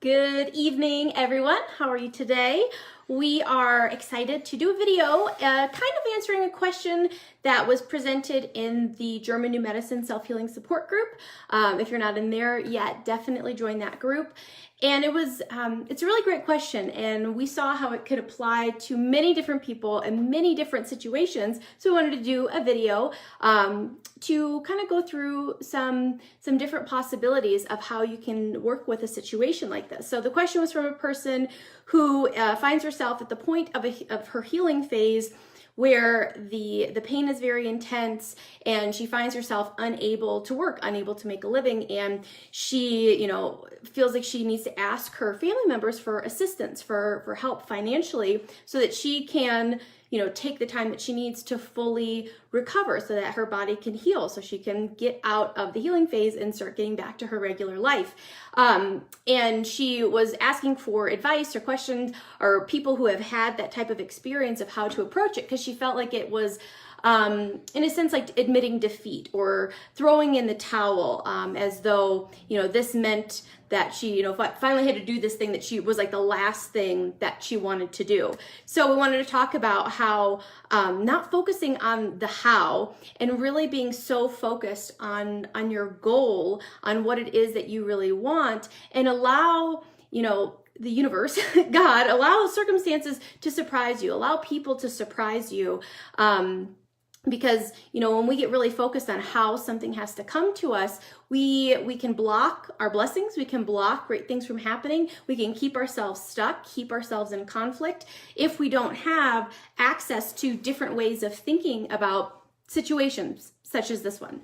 Good evening, everyone. How are you today? We are excited to do a video kind of answering a question that was presented in the German New Medicine Self-Healing Support Group. If you're not in there yet, definitely join that group. And it's a really great question, and we saw how it could apply to many different people and many different situations. So we wanted to do a video to kind of go through some different possibilities of how you can work with a situation like this. So the question was from a person who finds herself at the point of her healing phase where the pain is very intense and she finds herself unable to work, unable to make a living, and she, feels like she needs to ask her family members for assistance, for help financially, so that she can, take the time that she needs to fully recover so that her body can heal, so she can get out of the healing phase and start getting back to her regular life. And she was asking for advice or questions or people who have had that type of experience of how to approach it, because she felt like it was in a sense like admitting defeat or throwing in the towel, as though, this meant that she, finally had to do this thing that she was like the last thing that she wanted to do. So we wanted to talk about how not focusing on the how and really being so focused on your goal, on what it is that you really want, and allow, the universe, God, allow circumstances to surprise you, allow people to surprise you. Because, when we get really focused on how something has to come to us, we can block our blessings, we can block great things from happening, we can keep ourselves stuck, keep ourselves in conflict if we don't have access to different ways of thinking about situations such as this one.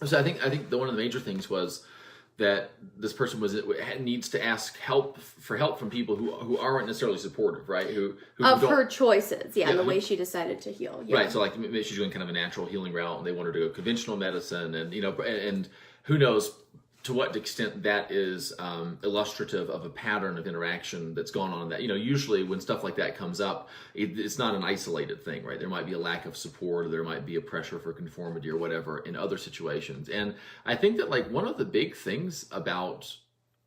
So I think one of the major things was that this person needs to ask for help from people who aren't necessarily supportive, right? Who of her choices, the way she decided to heal. Yeah. Right. So like maybe she's doing kind of a natural healing route, and they want her to go conventional medicine, and and who knows to what extent that is illustrative of a pattern of interaction that's gone on. That usually when stuff like that comes up, it's not an isolated thing, right? There might be a lack of support, or there might be a pressure for conformity or whatever in other situations. And I think that like one of the big things about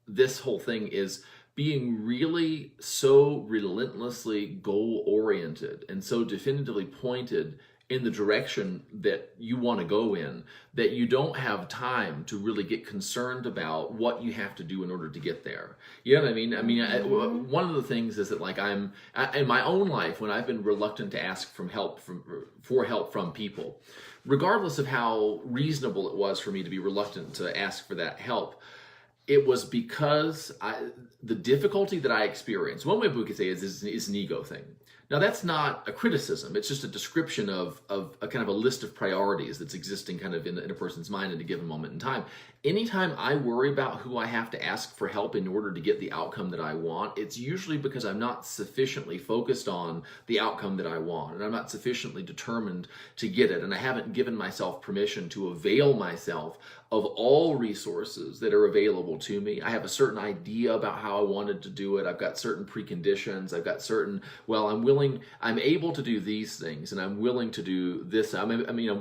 this whole thing is being really so relentlessly goal-oriented and so definitively pointed in the direction that you want to go in, that you don't have time to really get concerned about what you have to do in order to get there. You know what I mean? One of the things is that like in my own life, when I've been reluctant to ask for help from people, regardless of how reasonable it was for me to be reluctant to ask for that help, it was because the difficulty that I experienced, one way we could say is an ego thing. Now, that's not a criticism. It's just a description of a kind of a list of priorities that's existing kind of in a person's mind at a given moment in time. Anytime I worry about who I have to ask for help in order to get the outcome that I want, it's usually because I'm not sufficiently focused on the outcome that I want, and I'm not sufficiently determined to get it, and I haven't given myself permission to avail myself of all resources that are available to me. I have a certain idea about how I wanted to do it. I've got certain preconditions. I've got certain, I'm able to do these things, and I'm willing to do this. I'm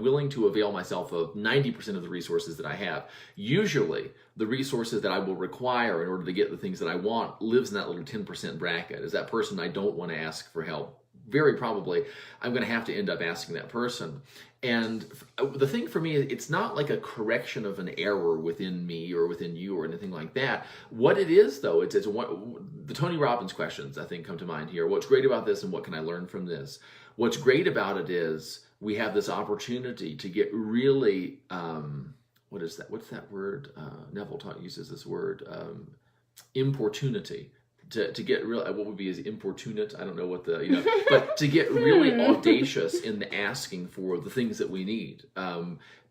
willing to avail myself of 90% of the resources that I have. Usually, the resources that I will require in order to get the things that I want lives in that little 10% bracket. Is that person I don't want to ask for help? Very probably, I'm going to have to end up asking that person. And the thing for me, it's not like a correction of an error within me or within you or anything like that. What it is, though, the Tony Robbins questions, I think, come to mind here. What's great about this and what can I learn from this? What's great about it is we have this opportunity to get really, what is that? What's that word? Neville uses this word, importunity. To get real, what would be as importunate? I don't know what but to get really audacious in the asking for the things that we need,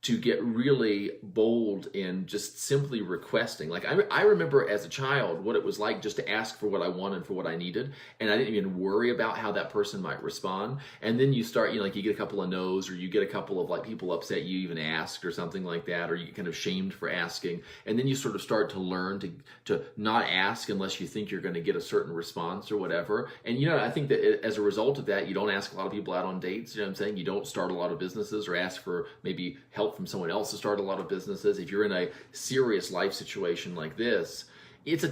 to get really bold in just simply requesting. Like I remember as a child what it was like just to ask for what I wanted, for what I needed, and I didn't even worry about how that person might respond. And then you start, you get a couple of no's, or you get a couple of like people upset you even asked or something like that, or you get kind of shamed for asking, and then you sort of start to learn to not ask unless you think you're going to get a certain response or whatever. And I think that as a result of that, you don't ask a lot of people out on dates. You know what I'm saying? You don't start a lot of businesses or ask for maybe help from someone else to start a lot of businesses. If you're in a serious life situation like this, it's a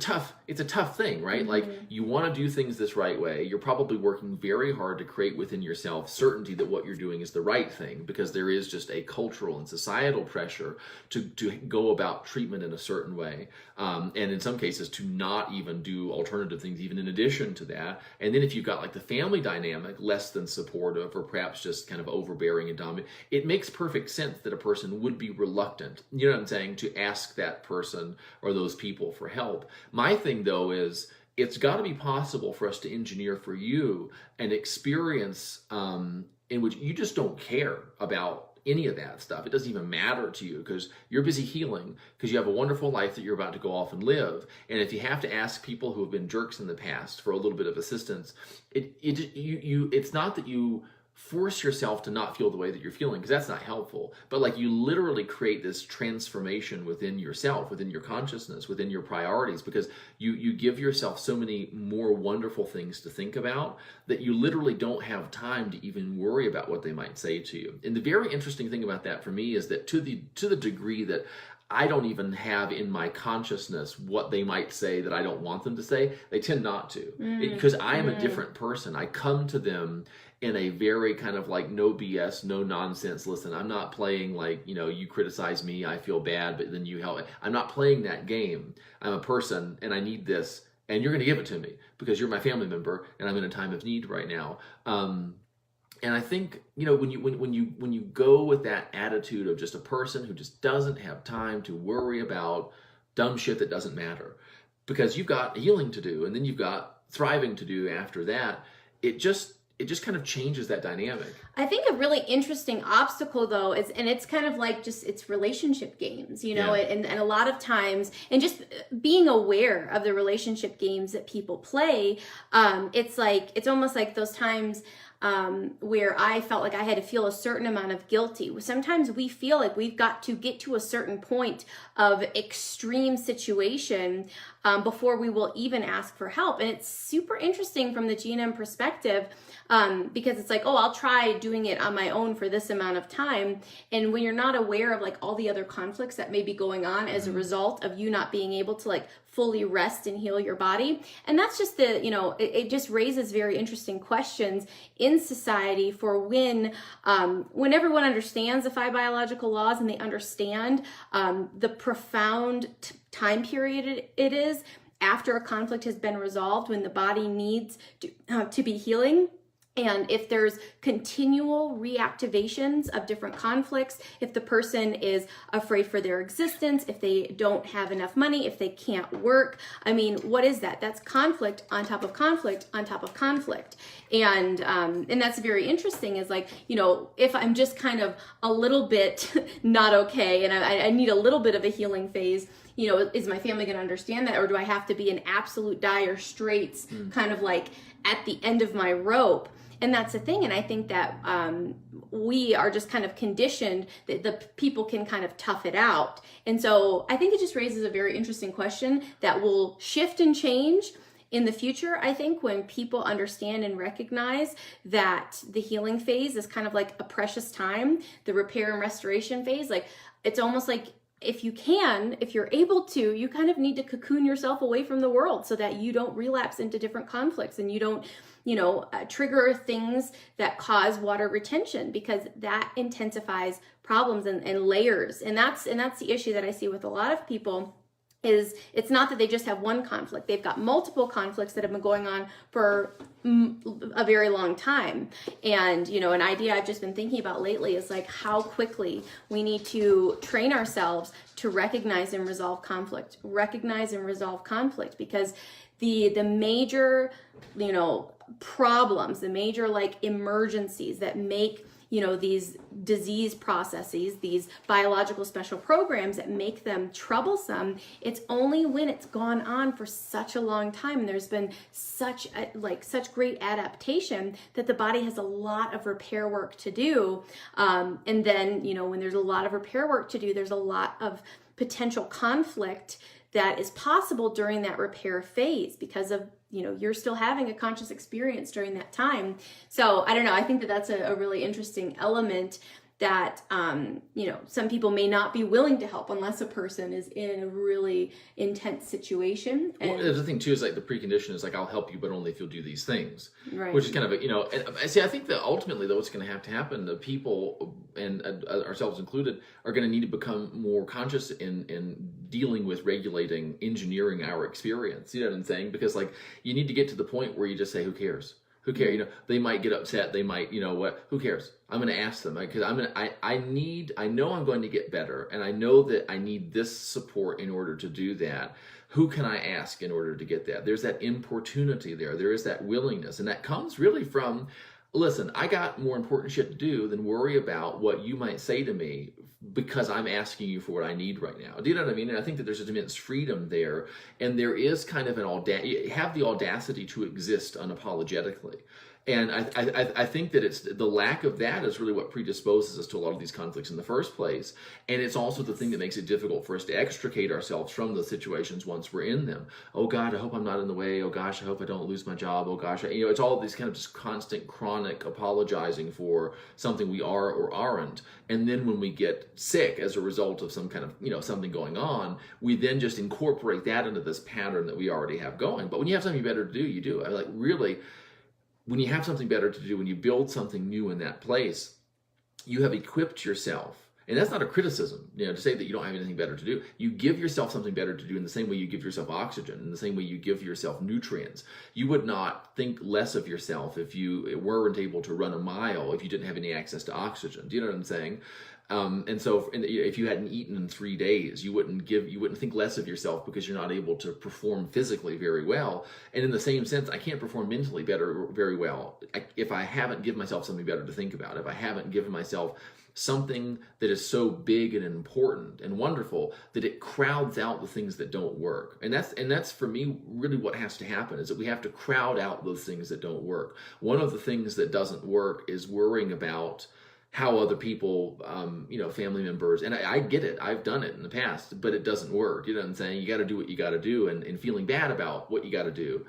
tough thing, right? Like, you want to do things this right way. You're probably working very hard to create within yourself certainty that what you're doing is the right thing, because there is just a cultural and societal pressure to go about treatment in a certain way, and in some cases to not even do alternative things even in addition to that. And then if you've got like the family dynamic less than supportive, or perhaps just kind of overbearing and dominant, it makes perfect sense that a person would be reluctant, you know what I'm saying, to ask that person or those people for help. My thing, though, is it's got to be possible for us to engineer for you an experience in which you just don't care about any of that stuff. It doesn't even matter to you because you're busy healing, because you have a wonderful life that you're about to go off and live. And if you have to ask people who have been jerks in the past for a little bit of assistance, it's not that you force yourself to not feel the way that you're feeling, because that's not helpful, but like you literally create this transformation within yourself, within your consciousness, within your priorities, because you give yourself so many more wonderful things to think about that you literally don't have time to even worry about what they might say to you. And the very interesting thing about that for me is that to the degree that I don't even have in my consciousness what they might say that I don't want them to say, they tend not to, because I am a different person. I come to them in a very kind of like no BS, no nonsense. Listen, I'm not playing like, you know, you criticize me, I feel bad, but then you help. I'm not playing that game. I'm a person and I need this, and you're going to give it to me because you're my family member and I'm in a time of need right now. And I think, you know, when you go with that attitude of just a person who just doesn't have time to worry about dumb shit that doesn't matter, because you've got healing to do and then you've got thriving to do after that, it just kind of changes that dynamic. I think a really interesting obstacle, though, is, and it's kind of like just, it's relationship games, you know, and a lot of times, and just being aware of the relationship games that people play, it's almost like those times where I felt like I had to feel a certain amount of guilty. Sometimes we feel like we've got to get to a certain point of extreme situation before we will even ask for help. And it's super interesting from the G&M perspective, because it's like, oh, I'll try doing it on my own for this amount of time. And when you're not aware of like all the other conflicts that may be going on as a result of you not being able to like fully rest and heal your body. And that's just it just raises very interesting questions in society for when everyone understands the 5 biological laws and they understand the profound time period it is after a conflict has been resolved, when the body needs to be healing. And if there's continual reactivations of different conflicts, if the person is afraid for their existence, if they don't have enough money, if they can't work, I mean, what is that? That's conflict on top of conflict on top of conflict. And that's very interesting, is like, you know, if I'm just kind of a little bit not okay and I need a little bit of a healing phase, you know, is my family going to understand that? Or do I have to be in absolute dire straits, kind of like at the end of my rope? And that's the thing. And I think that we are just kind of conditioned that the people can kind of tough it out. And so I think it just raises a very interesting question that will shift and change in the future, I think, when people understand and recognize that the healing phase is kind of like a precious time, the repair and restoration phase. Like, it's almost like, if you're able to, you kind of need to cocoon yourself away from the world so that you don't relapse into different conflicts and you don't, trigger things that cause water retention, because that intensifies problems and layers. And that's the issue that I see with a lot of people. Is it's not that they just have one conflict. They've got multiple conflicts that have been going on for a very long time. And, an idea I've just been thinking about lately is like how quickly we need to train ourselves to recognize and resolve conflict, because the major, problems, the major like emergencies that make these disease processes, these biological special programs that make them troublesome, it's only when it's gone on for such a long time and there's been such great adaptation that the body has a lot of repair work to do. And then, when there's a lot of repair work to do, there's a lot of potential conflict that is possible during that repair phase because of you're still having a conscious experience during that time. So I don't know, I think that that's a really interesting element that, some people may not be willing to help unless a person is in a really intense situation. Well, the other thing too is like the precondition is like, I'll help you, but only if you'll do these things, Right. which is kind of see, I think that ultimately though, what's going to happen, the people and ourselves included are going to need to become more conscious in dealing with regulating, engineering our experience. You know what I'm saying? Because like you need to get to the point where you just say, who cares? Who cares? They might get upset. They might, who cares? I'm going to ask them because I know I'm going to get better. And I know that I need this support in order to do that. Who can I ask in order to get that? There's that importunity there. There is that willingness. And that comes really from, listen, I got more important shit to do than worry about what you might say to me because I'm asking you for what I need right now. Do you know what I mean? And I think that there's an immense freedom there. And there is kind of you have the audacity to exist unapologetically. And I think that it's the lack of that is really what predisposes us to a lot of these conflicts in the first place. And it's also the thing that makes it difficult for us to extricate ourselves from those situations once we're in them. Oh God, I hope I'm not in the way. Oh gosh, I hope I don't lose my job. Oh gosh, it's all of these kind of just constant chronic apologizing for something we are or aren't. And then when we get sick as a result of some kind of, something going on, we then just incorporate that into this pattern that we already have going. But when you have something better to do, you do. Really, when you have something better to do, when you build something new in that place, you have equipped yourself. And that's not a criticism, to say that you don't have anything better to do. You give yourself something better to do in the same way you give yourself oxygen, in the same way you give yourself nutrients. You would not think less of yourself if you weren't able to run a mile if you didn't have any access to oxygen. Do you know what I'm saying? And so if you hadn't eaten in 3 days, you wouldn't think less of yourself because you're not able to perform physically very well. And in the same sense, I can't perform mentally very well if I haven't given myself something better to think about, if I haven't given myself something that is so big and important and wonderful that it crowds out the things that don't work. And that's for me really what has to happen, is that we have to crowd out those things that don't work. One of the things that doesn't work is worrying about how other people, family members, and I get it, I've done it in the past, but it doesn't work. You know what I'm saying? You got to do what you got to do, and feeling bad about what you got to do.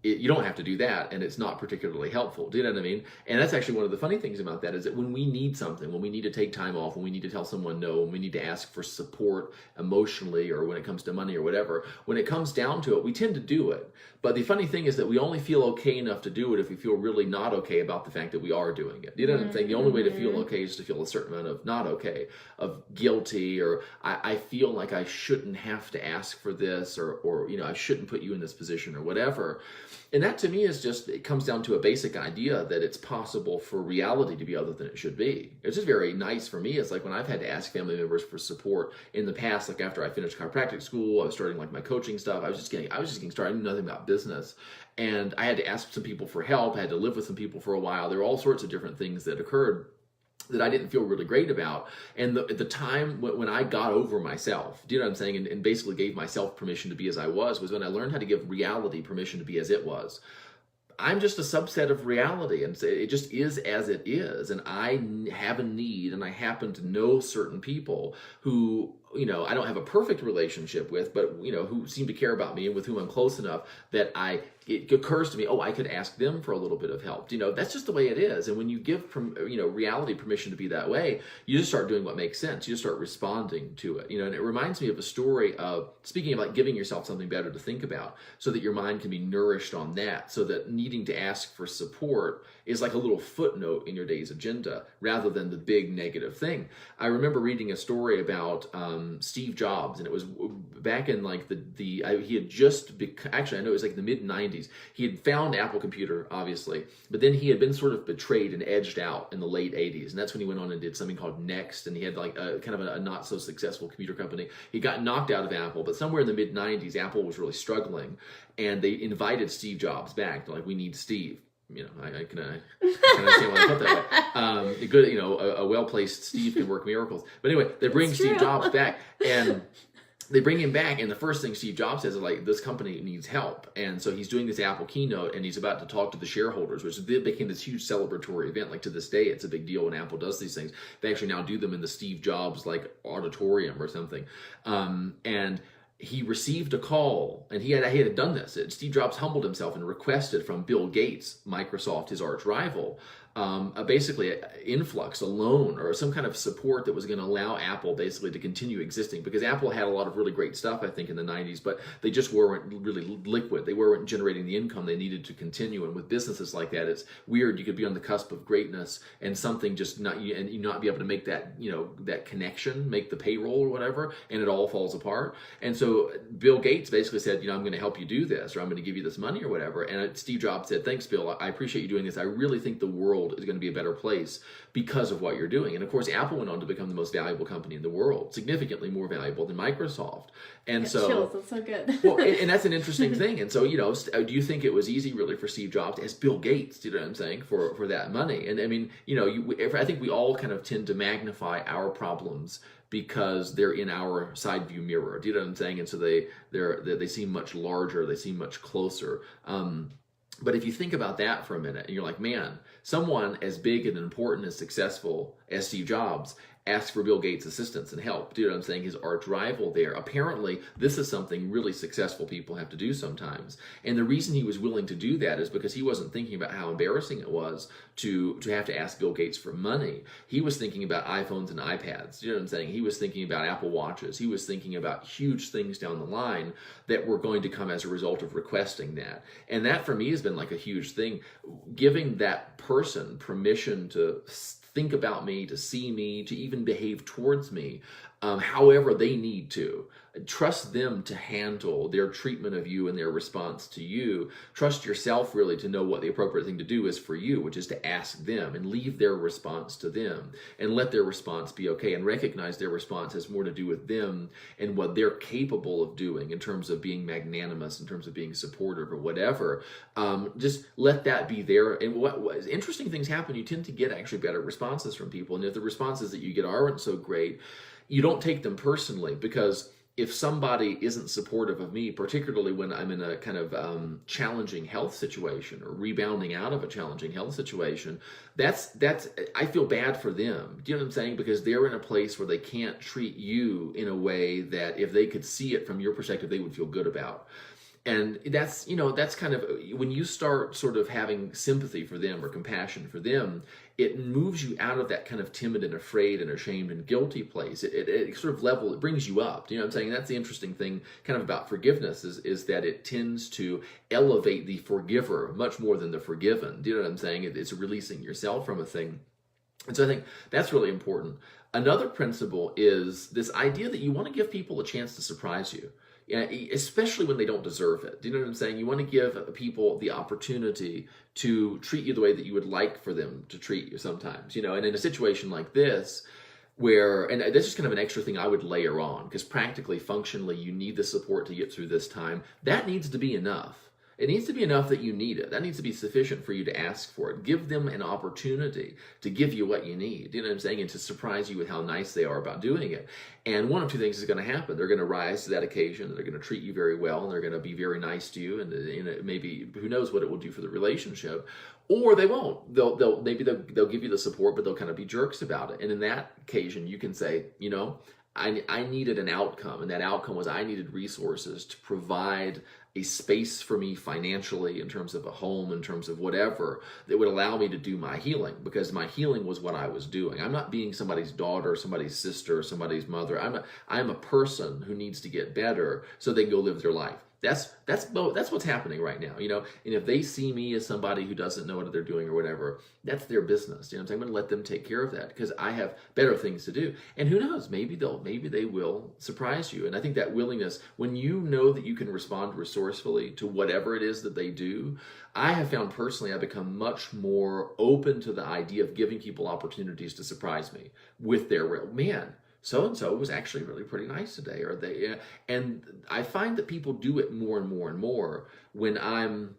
You don't have to do that, and it's not particularly helpful. Do you know what I mean? And that's actually one of the funny things about that, is that when we need something, when we need to take time off, when we need to tell someone no, when we need to ask for support emotionally, or when it comes to money or whatever, when it comes down to it, we tend to do it. But the funny thing is that we only feel okay enough to do it if we feel really not okay about the fact that we are doing it. You know what I'm saying? The only way to feel okay is to feel a certain amount of not okay, of guilty, or I feel like I shouldn't have to ask for this, or I shouldn't put you in this position or whatever. And that to me is it comes down to a basic idea that it's possible for reality to be other than it should be. It's just very nice for me. It's like when I've had to ask family members for support in the past, like after I finished chiropractic school, I was starting like my coaching stuff. I was just getting started. I knew nothing about business. And I had to ask some people for help. I had to live with some people for a while. There were all sorts of different things that occurred that I didn't feel really great about. And at the time when I got over myself, do you know what I'm saying, and basically gave myself permission to be as I was when I learned how to give reality permission to be as it was. I'm just a subset of reality, and it just is as it is. And I have a need, and I happen to know certain people who, I don't have a perfect relationship with, but, who seem to care about me and with whom I'm close enough that it occurs to me, I could ask them for a little bit of help. That's just the way it is. And when you give, reality permission to be that way, you just start doing what makes sense. You just start responding to it. And it reminds me of a story of, speaking of like giving yourself something better to think about so that your mind can be nourished on that, so that needing to ask for support is like a little footnote in your day's agenda rather than the big negative thing. I remember reading a story about Steve Jobs, and it was back in like he had just actually I know it was like the mid-90s. He had found Apple Computer, obviously, but then he had been sort of betrayed and edged out in the late 80s, and that's when he went on and did something called Next, and he had like a kind of a not so successful computer company. He got knocked out of Apple, but somewhere in the mid-90s, Apple was really struggling, and they invited Steve Jobs back. They're like, we need Steve. I can understand why I put that way. Good, a well-placed Steve can work miracles. But anyway, they bring Steve Jobs back, and they bring him back, and the first thing Steve Jobs says is like, this company needs help. And so he's doing this Apple keynote, and he's about to talk to the shareholders, which became this huge celebratory event. Like to this day, it's a big deal when Apple does these things. They actually now do them in the Steve Jobs like auditorium or something. And he received a call, and he had done this. Steve Jobs humbled himself and requested from Bill Gates, Microsoft, his arch rival, basically an influx, a loan, or some kind of support that was going to allow Apple basically to continue existing, because Apple had a lot of really great stuff, I think, in the 90s, but they just weren't really liquid. They weren't generating the income they needed to continue. And with businesses like that, it's weird. You could be on the cusp of greatness and something just not, and you not be able to make that, that connection, make the payroll or whatever, and it all falls apart. And so Bill Gates basically said, I'm going to help you do this, or I'm going to give you this money or whatever. And Steve Jobs said, thanks, Bill. I appreciate you doing this. I really think the world is going to be a better place because of what you're doing. And of course, Apple went on to become the most valuable company in the world, significantly more valuable than Microsoft. And it chills. That's so good. Well, and that's an interesting thing. And so, do you think it was easy really for Steve Jobs as Bill Gates, you know what I'm saying, for that money? And I mean, I think we all kind of tend to magnify our problems because they're in our side view mirror. Do you know what I'm saying? And so they seem much larger, they seem much closer. But if you think about that for a minute, and you're like, man, someone as big and important and successful as Steve Jobs asked for Bill Gates' assistance and help. Do you know what I'm saying? His arch rival there. Apparently, this is something really successful people have to do sometimes. And the reason he was willing to do that is because he wasn't thinking about how embarrassing it was to have to ask Bill Gates for money. He was thinking about iPhones and iPads. Do you know what I'm saying? He was thinking about Apple Watches. He was thinking about huge things down the line that were going to come as a result of requesting that. And that for me has been like a huge thing. Giving that person permission to think about me, to see me, to even behave towards me, however they need to. Trust them to handle their treatment of you and their response to you. Trust yourself really to know what the appropriate thing to do is for you, which is to ask them and leave their response to them and let their response be okay, and recognize their response has more to do with them and what they're capable of doing in terms of being magnanimous, in terms of being supportive or whatever. Just let that be there. And what interesting things happen, you tend to get actually better responses from people. And if the responses that you get aren't so great, you don't take them personally, because if somebody isn't supportive of me, particularly when I'm in a kind of challenging health situation or rebounding out of a challenging health situation, that's I feel bad for them. Do you know what I'm saying? Because they're in a place where they can't treat you in a way that if they could see it from your perspective, they would feel good about. And that's kind of when you start sort of having sympathy for them or compassion for them, it moves you out of that kind of timid and afraid and ashamed and guilty place. It sort of it brings you up. Do you know what I'm saying? That's the interesting thing kind of about forgiveness is that it tends to elevate the forgiver much more than the forgiven. Do you know what I'm saying? It's releasing yourself from a thing. And so I think that's really important. Another principle is this idea that you want to give people a chance to surprise you. Yeah, especially when they don't deserve it. Do you know what I'm saying? You want to give people the opportunity to treat you the way that you would like for them to treat you sometimes, and in a situation like this, and this is kind of an extra thing I would layer on, because practically, functionally, you need the support to get through this time. That needs to be enough. It needs to be enough that you need it. That needs to be sufficient for you to ask for it. Give them an opportunity to give you what you need. You know what I'm saying? And to surprise you with how nice they are about doing it. And one of two things is going to happen. They're going to rise to that occasion. They're going to treat you very well, and they're going to be very nice to you. And maybe who knows what it will do for the relationship. Or they won't. They'll give you the support, but they'll kind of be jerks about it. And in that occasion, you can say, I needed an outcome, and that outcome was I needed resources to provide a space for me financially, in terms of a home, in terms of whatever, that would allow me to do my healing, because my healing was what I was doing. I'm not being somebody's daughter, somebody's sister, somebody's mother. I'm a person who needs to get better so they can go live their life. That's what's happening right now, And if they see me as somebody who doesn't know what they're doing or whatever, that's their business. I'm going to let them take care of that, because I have better things to do. And who knows? Maybe they will surprise you. And I think that willingness, when you know that you can respond resourcefully to whatever it is that they do, I have found personally I've become much more open to the idea of giving people opportunities to surprise me with their man. So-and-so was actually really pretty nice today, and I find that people do it more and more and more when I'm,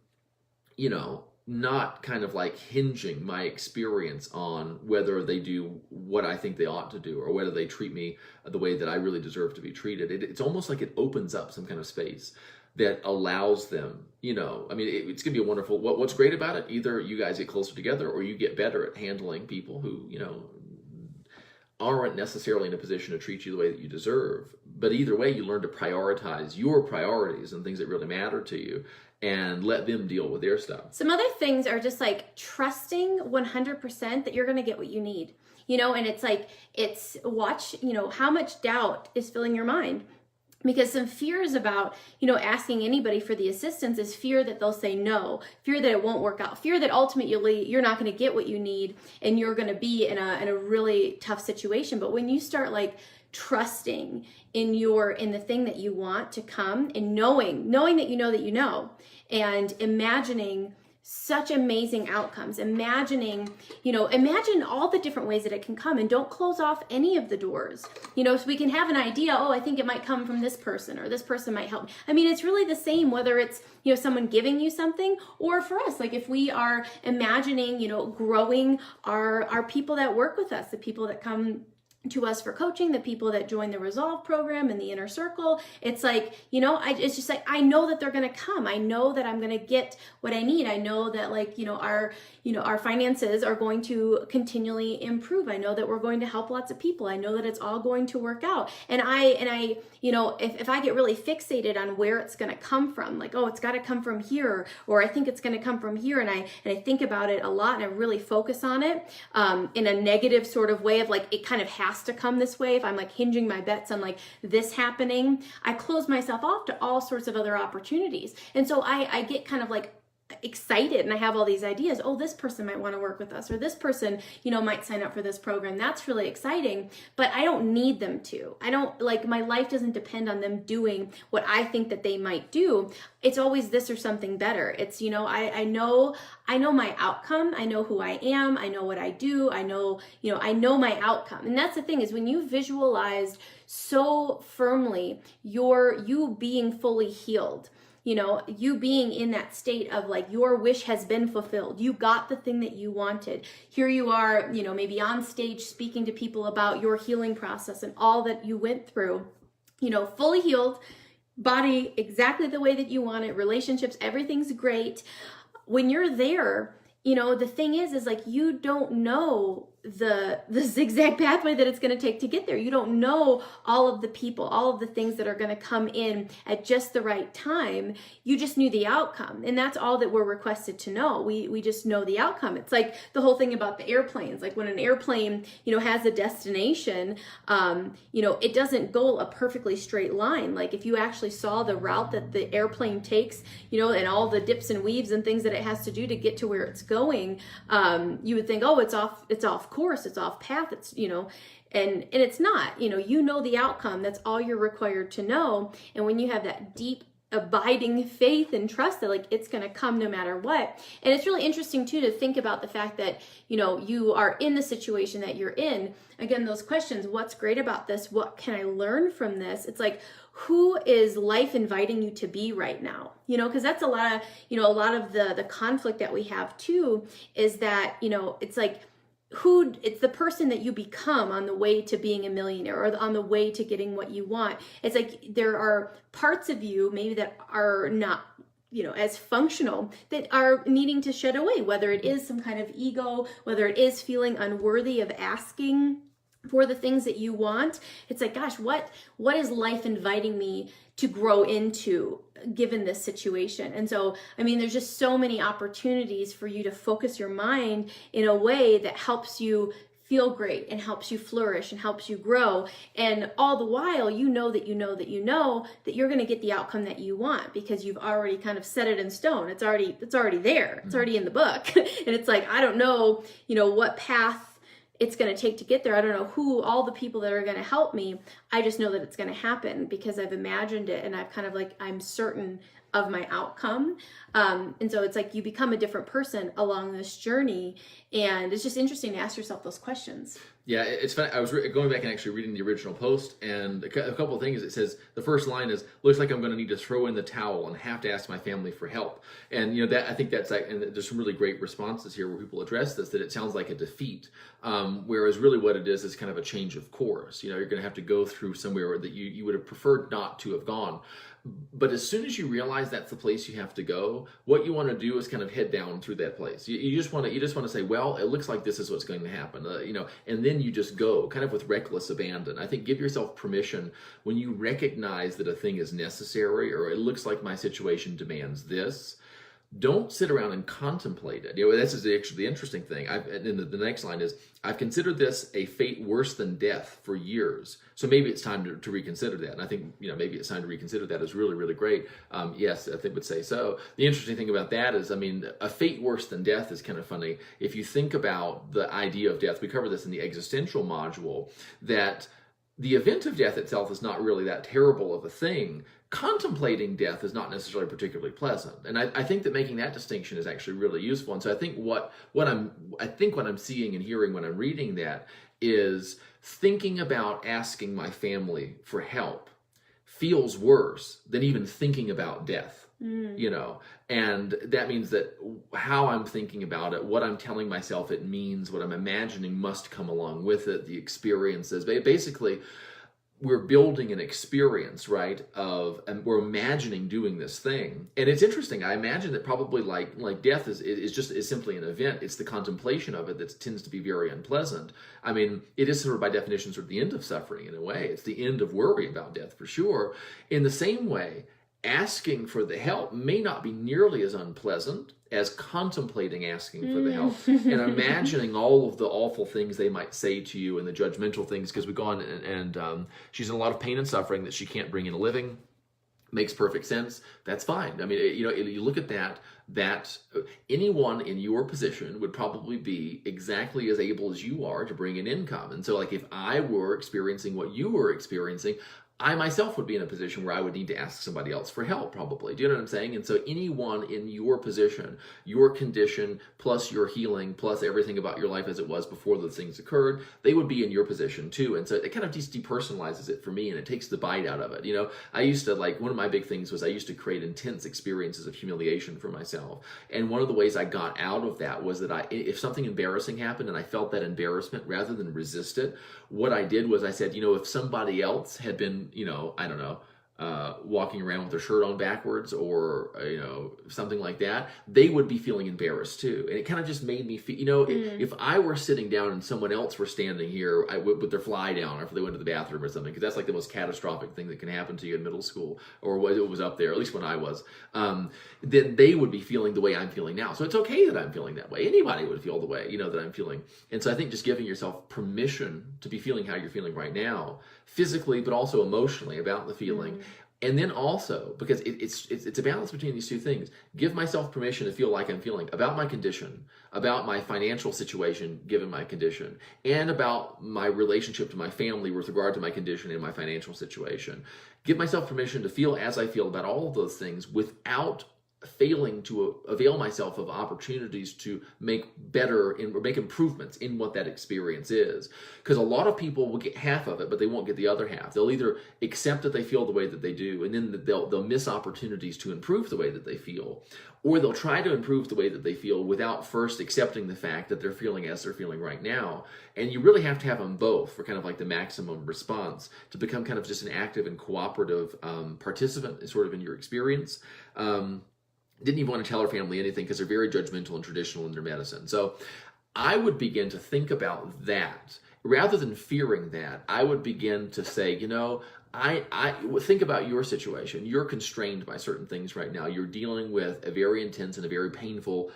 not kind of like hinging my experience on whether they do what I think they ought to do, or whether they treat me the way that I really deserve to be treated. It's almost like it opens up some kind of space that allows them, it's going to be a wonderful, what's great about it, either you guys get closer together or you get better at handling people who, aren't necessarily in a position to treat you the way that you deserve. But either way, you learn to prioritize your priorities and things that really matter to you and let them deal with their stuff. Some other things are just like trusting 100% that you're going to get what you need, you know, and it's like, it's watch, you know, how much doubt is filling your mind. Because some fears about, you know, asking anybody for the assistance is fear that they'll say no, fear that it won't work out, fear that ultimately you're not going to get what you need and you're going to be in a really tough situation. But when you start like trusting in the thing that you want to come, and knowing that you know, and imagining such amazing outcomes, imagine all the different ways that it can come, and don't close off any of the doors, you know, so we can have an idea, oh, I think it might come from this person, or this person might help me. I mean, it's really the same whether it's, you know, someone giving you something, or for us, like if we are imagining, you know, growing our people that work with us, the people that come to us for coaching, the people that join the Resolve program and the Inner Circle. It's like, you know, it's just like, I know that they're going to come. I know that I'm going to get what I need. I know that, like, our finances are going to continually improve. I know that we're going to help lots of people. I know that it's all going to work out. And I, you know, if I get really fixated on where it's going to come from, like, oh, it's got to come from here, or I think it's going to come from here. And I think about it a lot, and I really focus on it, in a negative sort of way of like, it kind of has to come this way. If I'm like hinging my bets on like this happening, I close myself off to all sorts of other opportunities. And so I get kind of like excited, and I have all these ideas. Oh, this person might want to work with us, or this person, you know, might sign up for this program. That's really exciting, but I don't need them to. I don't, like, my life doesn't depend on them doing what I think that they might do. It's always this or something better. It's, you know, I know my outcome. I know who I am. I know what I do. I know my outcome. And that's the thing, is when you visualized so firmly you being fully healed, you know, you being in that state of like, your wish has been fulfilled. You got the thing that you wanted. Here you are, you know, maybe on stage speaking to people about your healing process and all that you went through, you know, fully healed, body exactly the way that you want it, relationships, everything's great. When you're there, you know, the thing is like, you don't know the zigzag pathway that it's going to take to get there. You don't know all of the people, all of the things that are going to come in at just the right time. You just knew the outcome, and that's all that we're requested to know. We just know the outcome. It's like the whole thing about the airplanes. Like when an airplane, you know, has a destination, you know, it doesn't go a perfectly straight line. Like if you actually saw the route that the airplane takes, you know, and all the dips and weaves and things that it has to do to get to where it's going, you would think, oh, it's off course, it's off path, it's, you know, and it's not, you know the outcome. That's all you're required to know. And when you have that deep abiding faith and trust that like it's going to come no matter what. And it's really interesting too to think about the fact that, you know, you are in the situation that you're in. Again, those questions, what's great about this? What can I learn from this? It's like, who is life inviting you to be right now? You know, because that's a lot of the conflict that we have too, is that, you know, it's like, it's the person that you become on the way to being a millionaire, or on the way to getting what you want. It's like there are parts of you maybe that are not, you know, as functional, that are needing to shed away, whether it is some kind of ego, whether it is feeling unworthy of asking for the things that you want. It's like, gosh, what is life inviting me to grow into given this situation? And so, I mean, there's just so many opportunities for you to focus your mind in a way that helps you feel great and helps you flourish and helps you grow. And all the while, you know that you're going to get the outcome that you want, because you've already kind of set it in stone. It's already there. It's already in the book. And it's like, I don't know, you know, what path it's going to take to get there. I don't know who, all the people that are going to help me. I just know that it's going to happen because I've imagined it, and I've kind of like, I'm certain of my outcome. And so it's like you become a different person along this journey. And it's just interesting to ask yourself those questions. Yeah, it's funny. I was going back and actually reading the original post, and a couple of things. It says, the first line is, looks like I'm going to need to throw in the towel and have to ask my family for help. And, you know, that, I think that's like, and there's some really great responses here where people address this, that it sounds like a defeat. Whereas really what it is kind of a change of course. You know, you're going to have to go through somewhere that you would have preferred not to have gone. But as soon as you realize that's the place you have to go, what you want to do is kind of head down through that place. You just want to say, well, it looks like this is what's going to happen, and then you just go kind of with reckless abandon. I think give yourself permission when you recognize that a thing is necessary, or it looks like my situation demands this. Don't sit around and contemplate it. This is actually the interesting thing. And the next line is, I've considered this a fate worse than death for years. So maybe it's time to reconsider that. And I think, maybe it's time to reconsider that is really, really great. Yes, I think would say so. The interesting thing about that is, a fate worse than death is kind of funny. If you think about the idea of death, we cover this in the existential module, that the event of death itself is not really that terrible of a thing. Contemplating death is not necessarily particularly pleasant, and I think that making that distinction is actually really useful. And so I think what I'm seeing and hearing when I'm reading that is thinking about asking my family for help feels worse than even thinking about death. And that means that how I'm thinking about it, what I'm telling myself it means, what I'm imagining must come along with it, the experiences. Basically, we're building an experience, right, and we're imagining doing this thing. And it's interesting. I imagine that probably like death is simply an event. It's the contemplation of it that tends to be very unpleasant. It is sort of by definition sort of the end of suffering in a way. It's the end of worry about death for sure. In the same way, asking for the help may not be nearly as unpleasant as contemplating asking for the help and imagining all of the awful things they might say to you and the judgmental things, because we go on and she's in a lot of pain and suffering that she can't bring in a living. Makes perfect sense. That's fine. You look at that anyone in your position would probably be exactly as able as you are to bring in income. And so like if I were experiencing what you were experiencing, I myself would be in a position where I would need to ask somebody else for help, probably. Do you know what I'm saying? And so anyone in your position, your condition, plus your healing, plus everything about your life as it was before those things occurred, they would be in your position too. And so it kind of just depersonalizes it for me, and it takes the bite out of it. I used to, one of my big things was I used to create intense experiences of humiliation for myself. And one of the ways I got out of that was that if something embarrassing happened and I felt that embarrassment, rather than resist it, what I did was I said, if somebody else had been, I don't know, walking around with their shirt on backwards or, something like that, they would be feeling embarrassed too. And it kind of just made me feel, if I were sitting down and someone else were standing here with their fly down, or if they went to the bathroom or something, because that's like the most catastrophic thing that can happen to you in middle school, or it was up there, at least when I was, then they would be feeling the way I'm feeling now. So it's okay that I'm feeling that way. Anybody would feel the way, that I'm feeling. And so I think just giving yourself permission to be feeling how you're feeling right now, physically, but also emotionally about the feeling. And then also, because it's a balance between these two things, give myself permission to feel like I'm feeling about my condition, about my financial situation given my condition, and about my relationship to my family with regard to my condition and my financial situation. Give myself permission to feel as I feel about all of those things without failing to avail myself of opportunities to make better or make improvements in what that experience is. Because a lot of people will get half of it, but they won't get the other half. They'll either accept that they feel the way that they do, and then they'll miss opportunities to improve the way that they feel, or they'll try to improve the way that they feel without first accepting the fact that they're feeling as they're feeling right now. And you really have to have them both for kind of like the maximum response to become kind of just an active and cooperative participant sort of in your experience. Didn't even want to tell her family anything because they're very judgmental and traditional in their medicine. So I would begin to think about that. Rather than fearing that, I would begin to say, I think about your situation. You're constrained by certain things right now. You're dealing with a very intense and a very painful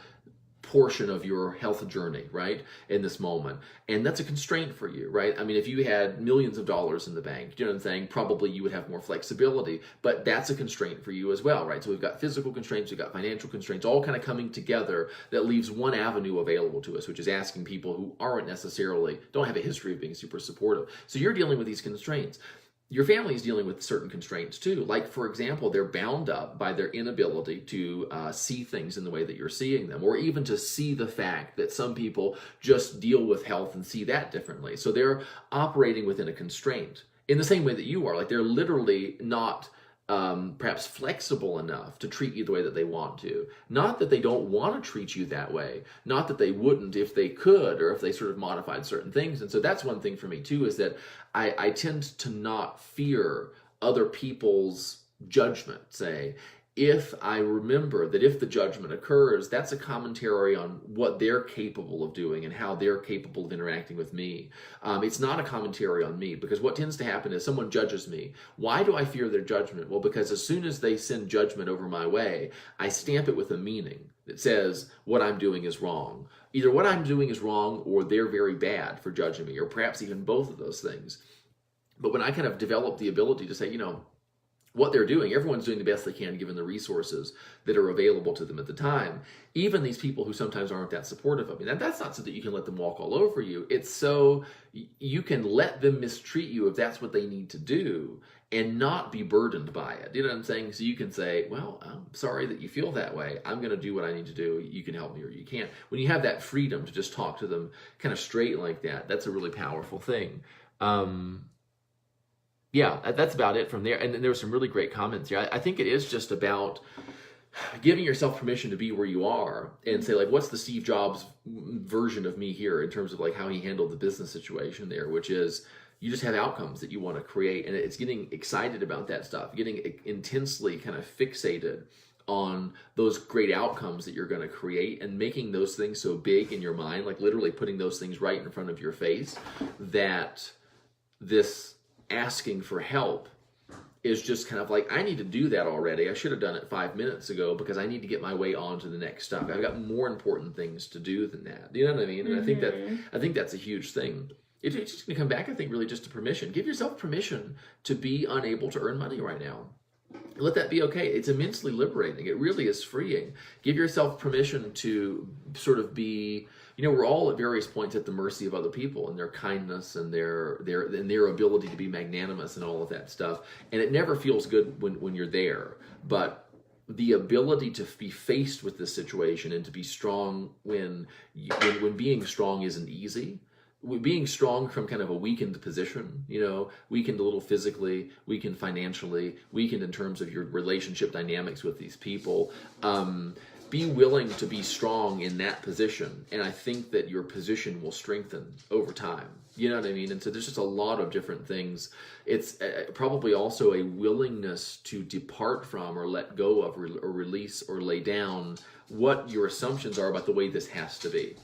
portion of your health journey, right, in this moment. And that's a constraint for you, right? If you had millions of dollars in the bank, you know what I'm saying, probably you would have more flexibility, but that's a constraint for you as well, right? So we've got physical constraints, we've got financial constraints, all kind of coming together that leaves one avenue available to us, which is asking people who don't have a history of being super supportive. So you're dealing with these constraints. Your family is dealing with certain constraints too. Like, for example, they're bound up by their inability to see things in the way that you're seeing them, or even to see the fact that some people just deal with health and see that differently. So they're operating within a constraint in the same way that you are. Like, they're literally not perhaps flexible enough to treat you the way that they want to. Not that they don't want to treat you that way. Not that they wouldn't if they could, or if they sort of modified certain things. And so that's one thing for me too, is that I tend to not fear other people's judgment, say, if I remember that if the judgment occurs, that's a commentary on what they're capable of doing and how they're capable of interacting with me. It's not a commentary on me, because what tends to happen is someone judges me. Why do I fear their judgment? Well, because as soon as they send judgment over my way, I stamp it with a meaning that says what I'm doing is wrong. Either what I'm doing is wrong, or they're very bad for judging me, or perhaps even both of those things. But when I kind of develop the ability to say, what they're doing, everyone's doing the best they can given the resources that are available to them at the time. Even these people who sometimes aren't that supportive of me. Now, that's not so that you can let them walk all over you. It's so you can let them mistreat you if that's what they need to do and not be burdened by it. You know what I'm saying? So you can say, well, I'm sorry that you feel that way. I'm going to do what I need to do. You can help me or you can't. When you have that freedom to just talk to them kind of straight like that, that's a really powerful thing. Yeah, that's about it from there. And then there were some really great comments here. I think it is just about giving yourself permission to be where you are and say, like, what's the Steve Jobs version of me here in terms of like how he handled the business situation there, which is you just have outcomes that you want to create. And it's getting excited about that stuff, getting intensely kind of fixated on those great outcomes that you're going to create and making those things so big in your mind, like literally putting those things right in front of your face, that this asking for help is just kind of like, I need to do that already. I should have done it 5 minutes ago because I need to get my way on to the next stuff. I've got more important things to do than that. You know what I mean? And I think that's a huge thing. It's just going to come back, I think, really just to permission. Give yourself permission to be unable to earn money right now. Let that be okay. It's immensely liberating. It really is freeing. Give yourself permission to sort of be, we're all at various points at the mercy of other people and their kindness and their ability to be magnanimous and all of that stuff. And it never feels good when you're there. But the ability to be faced with this situation and to be strong when being strong isn't easy. Being strong from kind of a weakened position, weakened a little physically, weakened financially, weakened in terms of your relationship dynamics with these people. Be willing to be strong in that position. And I think that your position will strengthen over time. You know what I mean? And so there's just a lot of different things. It's probably also a willingness to depart from or let go of or release or lay down what your assumptions are about the way this has to be.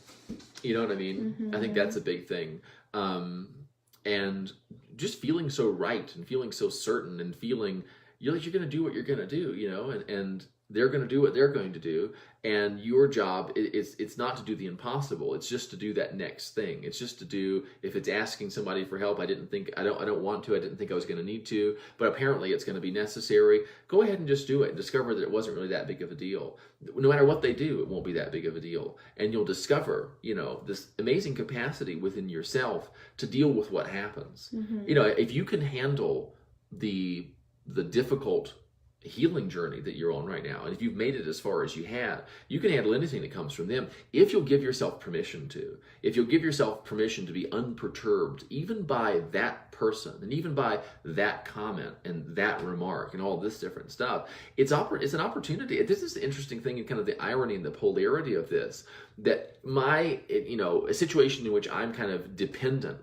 You know what I mean? Mm-hmm. I think that's a big thing. And just feeling so right and feeling so certain and feeling you're going to do what you're going to do, and they're going to do what they're going to do. And your job it's not to do the impossible. It's just to do that next thing. It's just to do, if it's asking somebody for help, I don't want to, I didn't think I was going to need to, but apparently it's going to be necessary. Go ahead and just do it and discover that it wasn't really that big of a deal. No matter what they do, it won't be that big of a deal. And you'll discover, this amazing capacity within yourself to deal with what happens. Mm-hmm. If you can handle the difficult healing journey that you're on right now, and if you've made it as far as you have, you can handle anything that comes from them if you'll give yourself permission to. If you'll give yourself permission to be unperturbed even by that person and even by that comment and that remark and all this different stuff, it's an opportunity. This is the interesting thing and kind of the irony and the polarity of this, that a situation in which I'm kind of dependent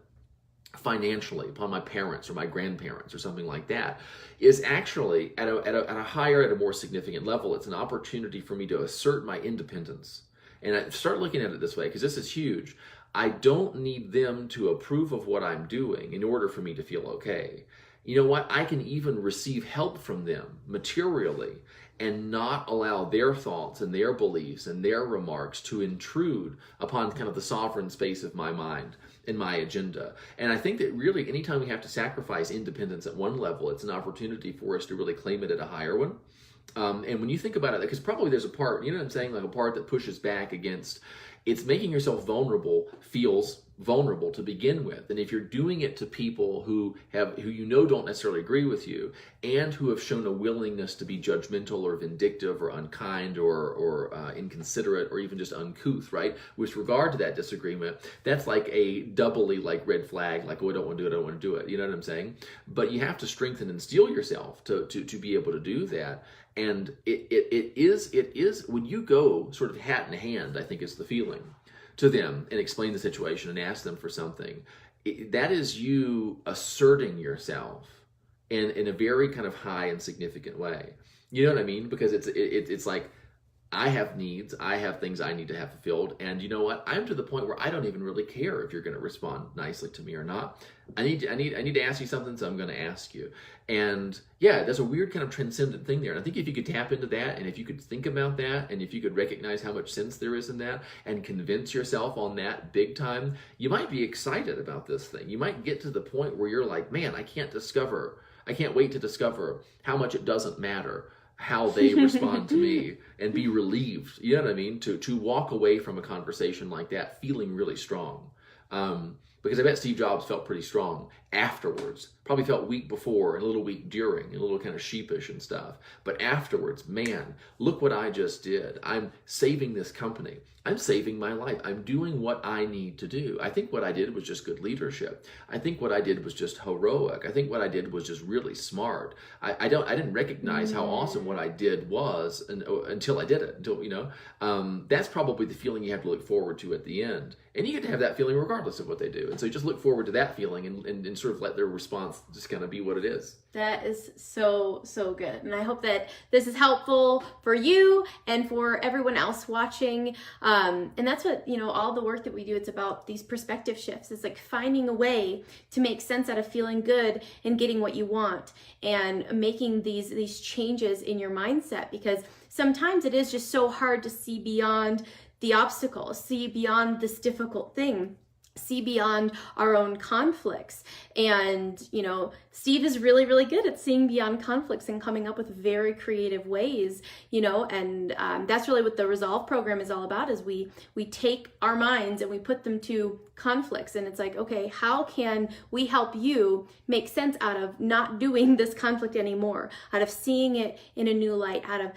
financially upon my parents or my grandparents or something like that, is actually at a more significant level. It's an opportunity for me to assert my independence. And I start looking at it this way, because this is huge. I don't need them to approve of what I'm doing in order for me to feel okay. You know what? I can even receive help from them materially and not allow their thoughts and their beliefs and their remarks to intrude upon kind of the sovereign space of my mind and my agenda. And I think that really anytime we have to sacrifice independence at one level, it's an opportunity for us to really claim it at a higher one. And when you think about it, because probably there's a part, you know what I'm saying, like a part that pushes back against, it's making yourself vulnerable feels vulnerable to begin with. And if you're doing it to people who don't necessarily agree with you and who have shown a willingness to be judgmental or vindictive or unkind or inconsiderate or even just uncouth, right? With regard to that disagreement, that's like a doubly like red flag, like, oh, I don't want to do it, I don't want to do it. You know what I'm saying? But you have to strengthen and steel yourself to be able to do that. And it is when you go sort of hat in hand, I think is the feeling, to them and explain the situation and ask them for something. That is you asserting yourself in a very kind of high and significant way. You know what I mean? Because it's like, I have needs, I have things I need to have fulfilled, and you know what? I'm to the point where I don't even really care if you're going to respond nicely to me or not. I need to ask you something, so I'm going to ask you. And yeah, there's a weird kind of transcendent thing there. And I think if you could tap into that, and if you could think about that, and if you could recognize how much sense there is in that, and convince yourself on that big time, you might be excited about this thing. You might get to the point where you're like, man, I can't wait to discover how much it doesn't matter how they respond to me, and be relieved. You know what I mean? To walk away from a conversation like that feeling really strong. Because I bet Steve Jobs felt pretty strong afterwards. Probably felt weak before and a little weak during, and a little kind of sheepish and stuff. But afterwards, man, look what I just did. I'm saving this company. I'm saving my life. I'm doing what I need to do. I think what I did was just good leadership. I think what I did was just heroic. I think what I did was just really smart. I didn't recognize how awesome what I did was until I did it. That's probably the feeling you have to look forward to at the end. And you get to have that feeling regardless of what they do. And so you just look forward to that feeling and sort of let their response just kind of be what it is. That is so, so good. And I hope that this is helpful for you and for everyone else watching. And that's what, all the work that we do, it's about these perspective shifts. It's like finding a way to make sense out of feeling good and getting what you want, and making these changes in your mindset, because sometimes it is just so hard to see beyond the obstacle, see beyond this difficult thing, see beyond our own conflicts. And, Steve is really, really good at seeing beyond conflicts and coming up with very creative ways, and that's really what the Resolve program is all about, is we take our minds and we put them to conflicts. And it's like, okay, how can we help you make sense out of not doing this conflict anymore, out of seeing it in a new light, out of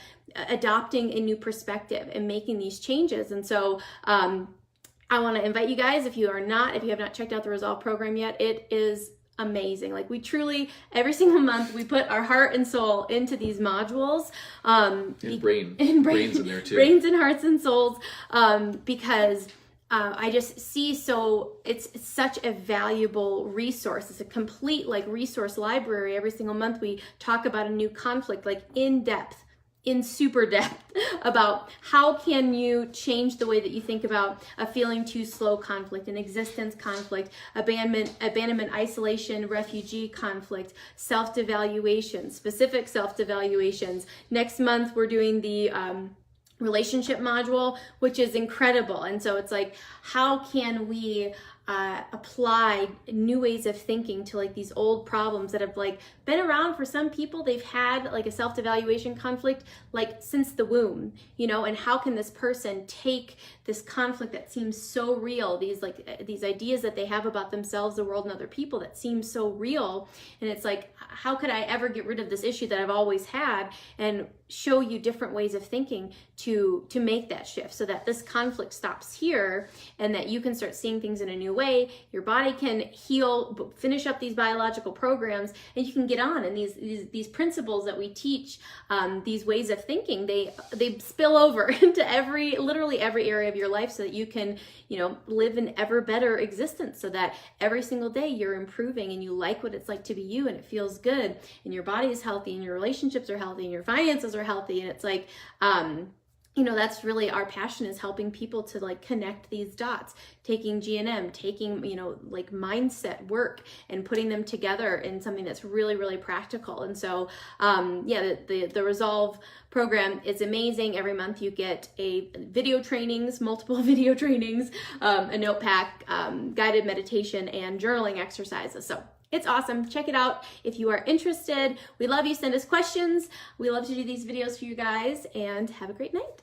adopting a new perspective and making these changes. And so, I want to invite you guys, if you have not checked out the Resolve program yet, it is amazing. Like, we truly, every single month, we put our heart and soul into these modules. Brains in there too. Brains and hearts and souls, because I just see it's such a valuable resource. It's a complete resource library. Every single month we talk about a new conflict, in depth, in super depth, about how can you change the way that you think about a feeling too slow conflict, an existence conflict, abandonment, isolation, refugee conflict, self-devaluation, specific self-devaluations. Next month we're doing the relationship module, which is incredible. And so it's like, how can we apply new ways of thinking to these old problems that have been around for some people? They've had a self-devaluation conflict since the womb, and how can this person take this conflict that seems so real, these ideas that they have about themselves, the world, and other people that seem so real, and it's like, how could I ever get rid of this issue that I've always had, and show you different ways of thinking to make that shift, so that this conflict stops here, and that you can start seeing things in a new way. Your body can heal, finish up these biological programs, and you can get on. And these principles that we teach, these ways of thinking, they spill over into literally every area of your life, so that you can live an ever better existence, so that every single day you're improving and you like what it's like to be you, and it feels good, and your body is healthy, and your relationships are healthy, and your finances are healthy. And it's like, that's really our passion, is helping people to connect these dots, taking GNM, taking, mindset work, and putting them together in something that's really, really practical. And so, the Resolve program is amazing. Every month you get multiple video trainings, a note pack, guided meditation, and journaling exercises. So it's awesome. Check it out if you are interested. We love you. Send us questions. We love to do these videos for you guys, and have a great night.